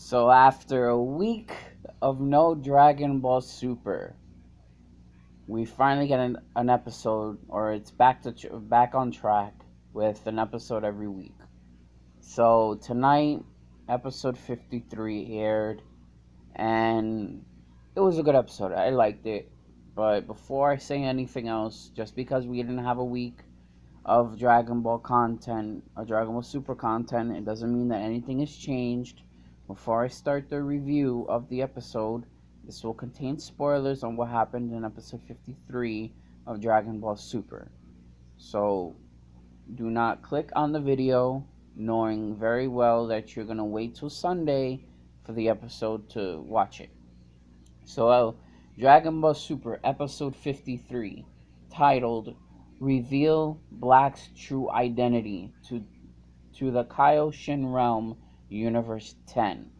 So after a week of no Dragon Ball Super, we finally get an episode, or it's back on track with an episode every week. So tonight, episode 53 aired, and it was a good episode. I liked it. But before I say anything else, just because we didn't have a week of Dragon Ball content or Dragon Ball Super content, it doesn't mean that anything has changed. Before I start the review of the episode, this will contain spoilers on what happened in episode 53 of Dragon Ball Super. So do not click on the video knowing very well that you're going to wait till Sunday for the episode to watch it. So, Dragon Ball Super episode 53, titled Reveal Black's True Identity to the Kaioshin Realm Universe 10.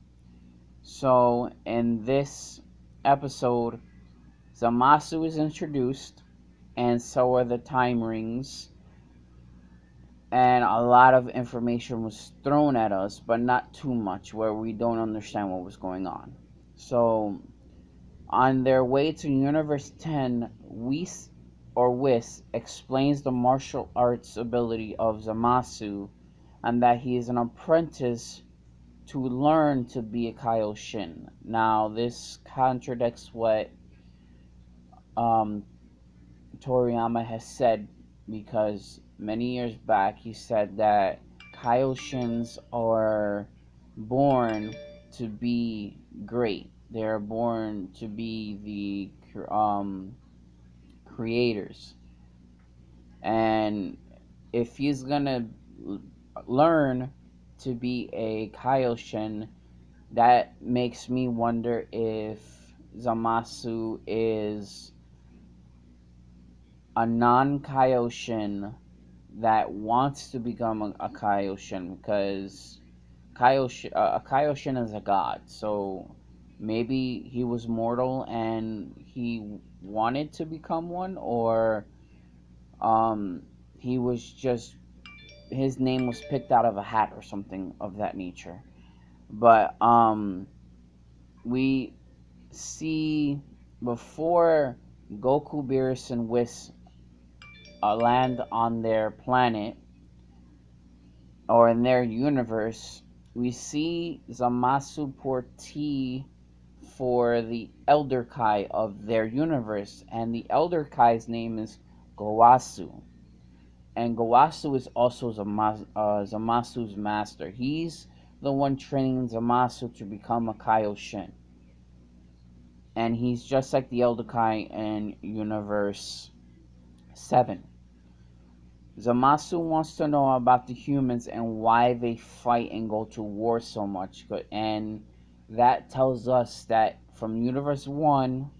So, in this episode, Zamasu is introduced, and so are the time rings, and a lot of information was thrown at us, but not too much, where we don't understand what was going on. So, on their way to Universe 10, Whis explains the martial arts ability of Zamasu, and that he is an apprentice to learn to be a kaioshin. Now, this contradicts what um, Toriyama has said, because many years back he said that Kaioshins are born to be great. They are born to be the creators. And if he's gonna learn to be a Kaioshin, that makes me wonder if Zamasu is a non-Kaioshin that wants to become a Kaioshin, because a Kaioshin is a god. So maybe he was mortal and he wanted to become one, or he was just, his name was picked out of a hat or something of that nature. But we see before Goku, Beerus, and Whis land on their planet or in their universe, we see Zamasu pour tea for the Elder Kai of their universe, and the Elder Kai's name is Gowasu. And Gowasu is also Zamasu's master. He's the one training Zamasu to become a Kaioshin. And he's just like the Elder Kai in Universe 7. Zamasu wants to know about the humans and why they fight and go to war so much. And that tells us that from Universe 1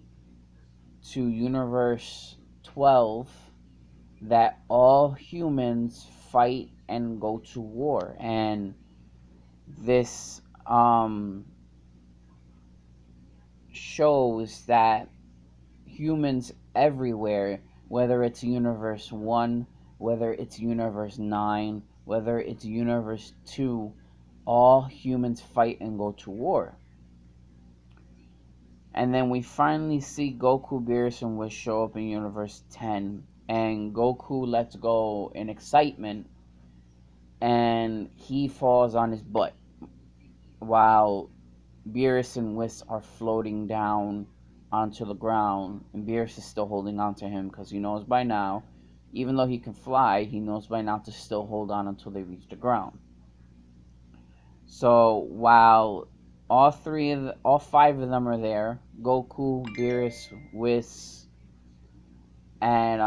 to Universe 12, that all humans fight and go to war. And this shows that humans everywhere, whether it's Universe 1, whether it's Universe 9, whether it's Universe 2, all humans fight and go to war. And then we finally see Goku, Beerus, and Whis show up in Universe 10, and Goku lets go in excitement, and he falls on his butt, while Beerus and Whis are floating down onto the ground, and Beerus is still holding on to him, because he knows by now, even though he can fly, he knows by now to still hold on until they reach the ground. So while all five of them are there, Goku, Beerus, Whis, and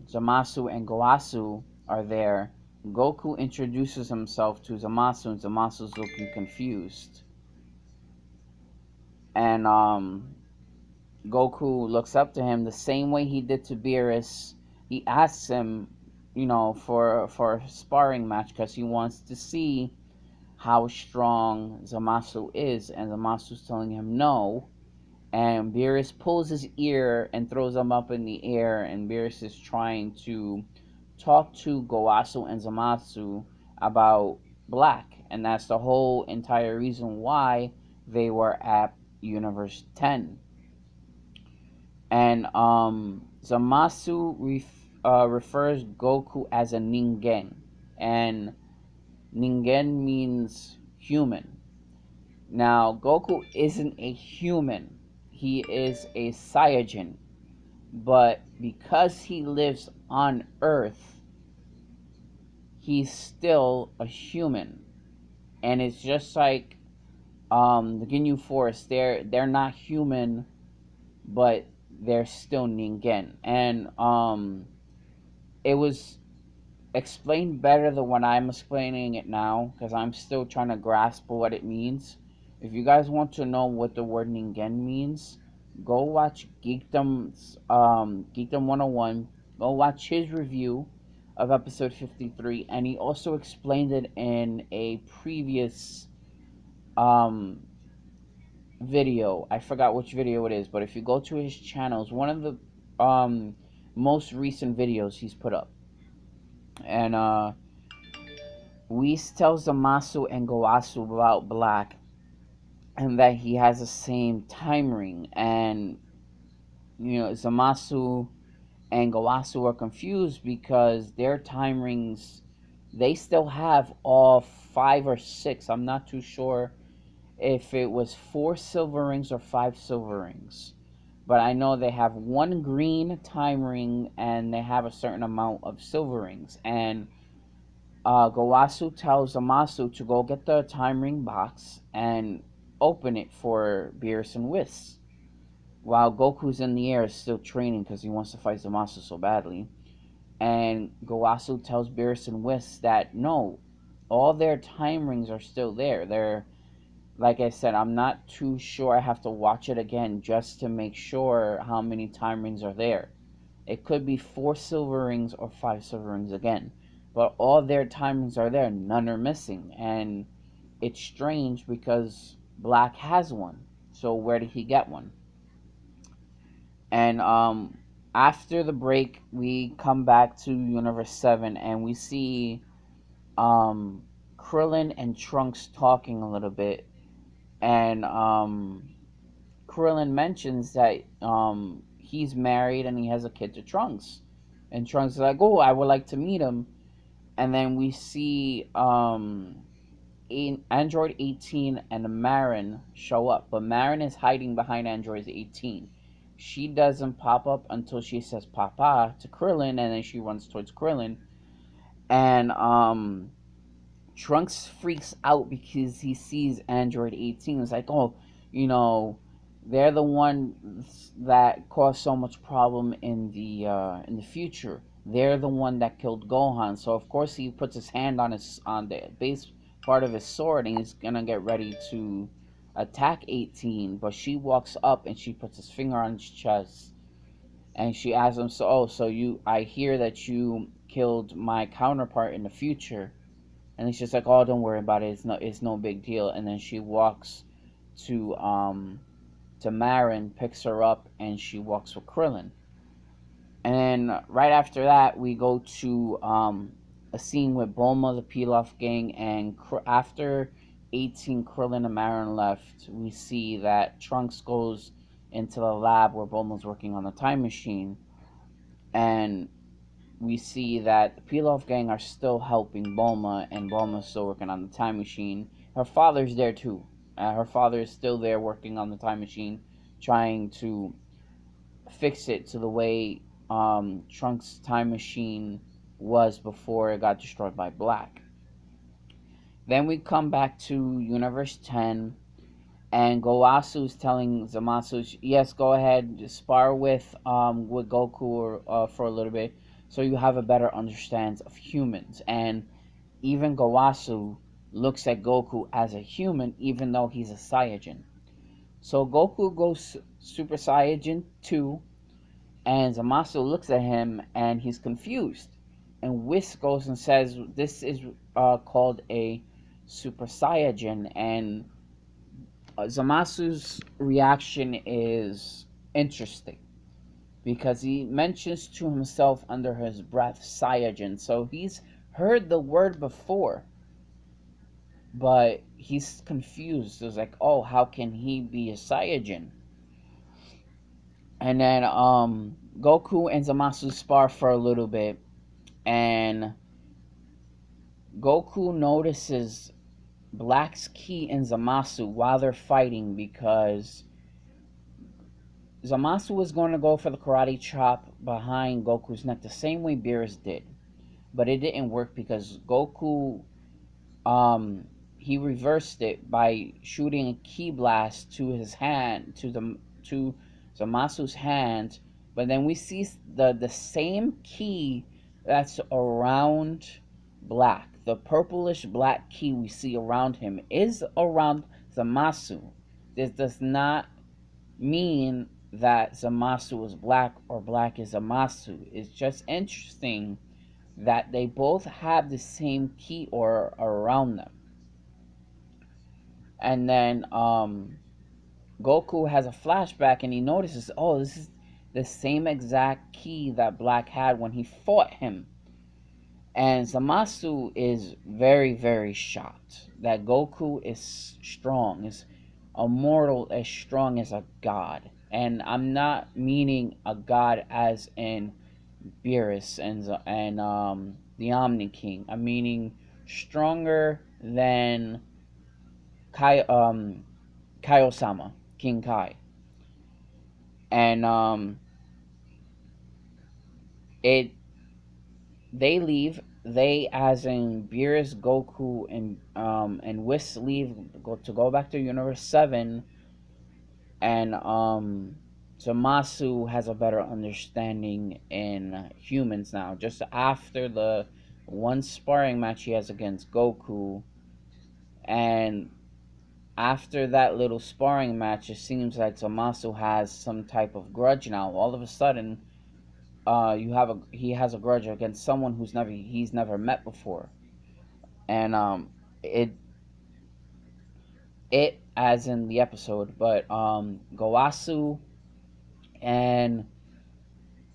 Zamasu and Gowasu are there, Goku introduces himself to Zamasu, and Zamasu's looking confused. And Goku looks up to him the same way he did to Beerus. He asks him, for a sparring match, because he wants to see how strong Zamasu is, and Zamasu's telling him no. And Beerus pulls his ear and throws him up in the air, and Beerus is trying to talk to Gowasu and Zamasu about Black, and that's the whole entire reason why they were at Universe 10. And Zamasu refers Goku as a Ningen. And Ningen means human. Now, Goku isn't a human, he is a Saiyajin. But because he lives on Earth, he's still a human. And it's just like the Ginyu Force, they're not human, but they're still Ningen. And it was explained better than when I'm explaining it now, because I'm still trying to grasp what it means. If you guys want to know what the word Ningen means, go watch Geekdom 101. Go watch his review of episode 53, and he also explained it in a previous um, video. I forgot which video it is, but if you go to his channels, one of the most recent videos he's put up. And Whis tells Zamasu and Gowasu about Black, and that he has the same time ring. And Zamasu and Gowasu are confused because their time rings, they still have all 5 or 6. I'm not too sure if it was 4 silver rings or 5 silver rings. But I know they have 1 green time ring and they have a certain amount of silver rings. And Gowasu tells Zamasu to go get the time ring box and open it for Beerus and Whis. While Goku's in the air still training because he wants to fight Zamasu so badly. And Gowasu tells Beerus and Whis that no, all their time rings are still there. They're, like I said, I'm not too sure. I have to watch it again just to make sure how many time rings are there. It could be 4 silver rings or 5 silver rings again. But all their time rings are there. None are missing. And it's strange because Black has one. So where did he get one? And after the break, we come back to Universe 7 and we see Krillin and Trunks talking a little bit. And Krillin mentions that he's married and he has a kid to Trunks. And Trunks is like, oh, I would like to meet him. And then we see Android 18 and Marin show up. But Marin is hiding behind Android 18. She doesn't pop up until she says Papa to Krillin, and then she runs towards Krillin. And Trunks freaks out because he sees Android 18. It's like, oh, they're the ones that caused so much problem in the future. They're the one that killed Gohan. So of course he puts his hand on the base part of his sword and he's gonna get ready to attack 18. But she walks up and she puts his finger on his chest and she asks him, I hear that you killed my counterpart in the future. And he's just like, oh, don't worry about it. It's no big deal. And then she walks to Marin, picks her up, and she walks with Krillin. And then right after that, we go to a scene with Bulma, the Pilaf gang, and after 18, Krillin and Marin left, we see that Trunks goes into the lab where Bulma's working on the time machine, and we see that the Pilaf gang are still helping Bulma, and Bulma's still working on the time machine. Her father's there too. Her father is still there working on the time machine, trying to fix it to the way Trunks' time machine was before it got destroyed by Black. Then we come back to Universe 10, and Goasu's telling Zamasu, yes, go ahead, spar with Goku for a little bit, so you have a better understanding of humans. And even Gowasu looks at Goku as a human, even though he's a Saiyajin. So Goku goes Super Saiyajin 2, and Zamasu looks at him, and he's confused. And Whis goes and says, this is called a Super Saiyajin, and Zamasu's reaction is interesting because he mentions to himself under his breath Saiyajin, so he's heard the word before. but he's confused. It's like, oh, how can he be a Saiyajin? And then Goku and Zamasu spar for a little bit, and Goku notices Black's ki in Zamasu while they're fighting, because Zamasu was going to go for the karate chop behind Goku's neck the same way Beerus did, but it didn't work because Goku um he reversed it by shooting a ki blast to his hand, to Zamasu's hand. But then we see the same ki that's around Black, the purplish black ki we see around him, is around Zamasu. This does not mean that Zamasu is Black or Black is Zamasu. It's just interesting that they both have the same ki aura around them. And then Goku has a flashback and he notices, oh, this is the same exact ki that Black had when he fought him. And Zamasu is very, very shocked that Goku is strong, is a mortal as strong as a god. And I'm not meaning a god as in Beerus and the Omni King. I'm meaning stronger than Kaiosama, King Kai. And it they leave. They, as in Beerus, Goku, and Whis, leave to go back to Universe 7, and Zamasu has a better understanding in humans now. Just after the one sparring match he has against Goku, and after that little sparring match, it seems like Zamasu has some type of grudge now. All of a sudden, he has a grudge against someone he's never met before, and it as in the episode, but Gowasu and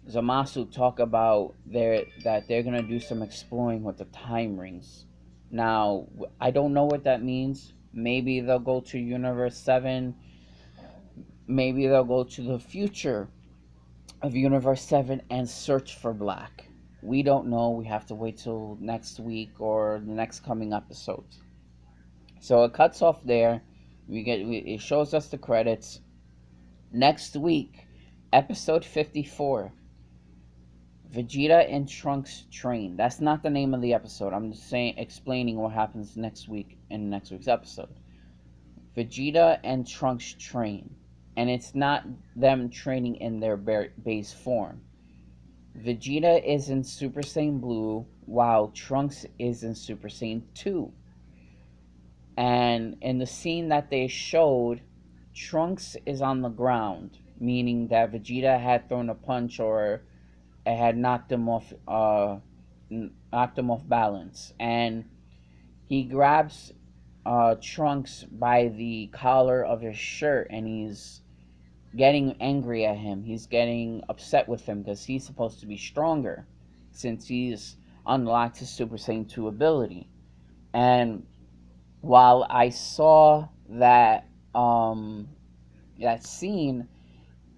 Zamasu talk about that they're gonna do some exploring with the time rings. Now, I don't know what that means. Maybe they'll go to Universe 7. Maybe they'll go to the future of Universe 7 and search for Black. We don't know. We have to wait till next week or the next coming episodes. So it cuts off there. It shows us the credits. Next week, episode 54. Vegeta and Trunks train. That's not the name of the episode. I'm just explaining what happens next week in next week's episode. Vegeta and Trunks train, and it's not them training in their base form. Vegeta is in Super Saiyan Blue, while Trunks is in Super Saiyan 2. And in the scene that they showed, Trunks is on the ground, meaning that Vegeta had thrown a punch or it had knocked him off balance, and he grabs Trunks by the collar of his shirt, and he's getting angry at him. He's getting upset with him because he's supposed to be stronger since he's unlocked his Super Saiyan 2 ability. And while I saw that scene,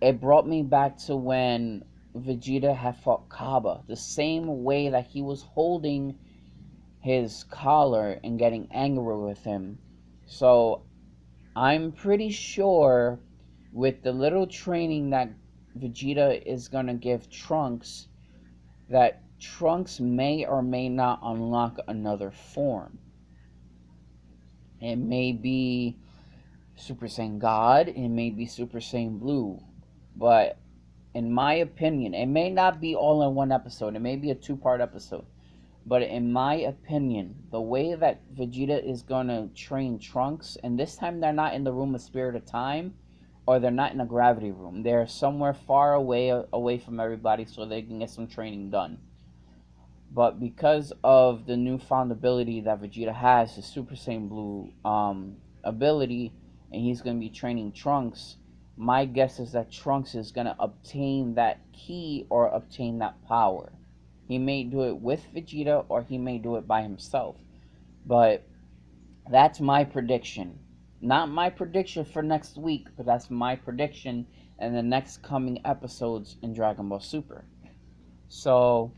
it brought me back to when Vegeta had fought Kaba, the same way that he was holding his collar and getting angry with him. So I'm pretty sure with the little training that Vegeta is going to give Trunks, that Trunks may or may not unlock another form. It may be Super Saiyan God, it may be Super Saiyan Blue, but in my opinion, it may not be all in one episode, it may be a two-part episode, but in my opinion, the way that Vegeta is going to train Trunks, and this time they're not in the Room of Spirit of Time, or they're not in a gravity room. They're somewhere far away from everybody so they can get some training done. But because of the newfound ability that Vegeta has, his Super Saiyan Blue ability, and he's going to be training Trunks, my guess is that Trunks is going to obtain that ki or obtain that power. He may do it with Vegeta or he may do it by himself. But That's my prediction. Not my prediction for next week, but that's my prediction in the next coming episodes in Dragon Ball Super. So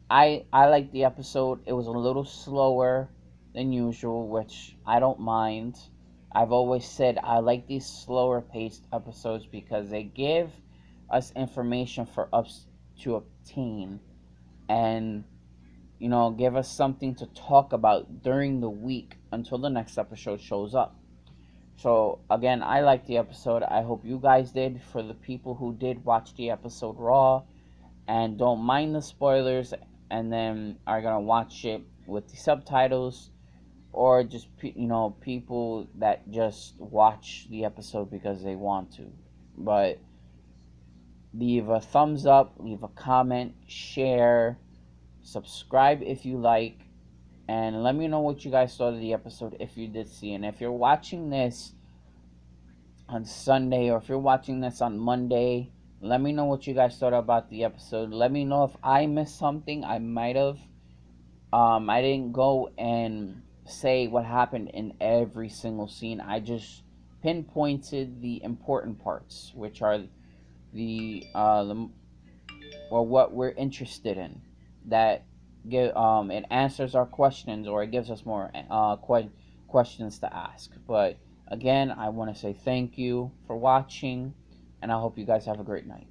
I like the episode. It was a little slower than usual, which I don't mind. I've always said I like these slower paced episodes because they give us information for us to obtain, and give us something to talk about during the week until the next episode shows up. So again, I liked the episode. I hope you guys did. For the people who did watch the episode raw and don't mind the spoilers and then are gonna watch it with the subtitles, or just people that just watch the episode because they want to. But leave a thumbs up, leave a comment, share, subscribe if you like, and let me know what you guys thought of the episode if you did see. And if you're watching this on Sunday, or if you're watching this on Monday, let me know what you guys thought about the episode. Let me know if I missed something. I might have. I didn't go and say what happened in every single scene. I just pinpointed the important parts, which are the or what we're interested in. That it answers our questions, or it gives us more questions to ask. But again, I want to say thank you for watching, and I hope you guys have a great night.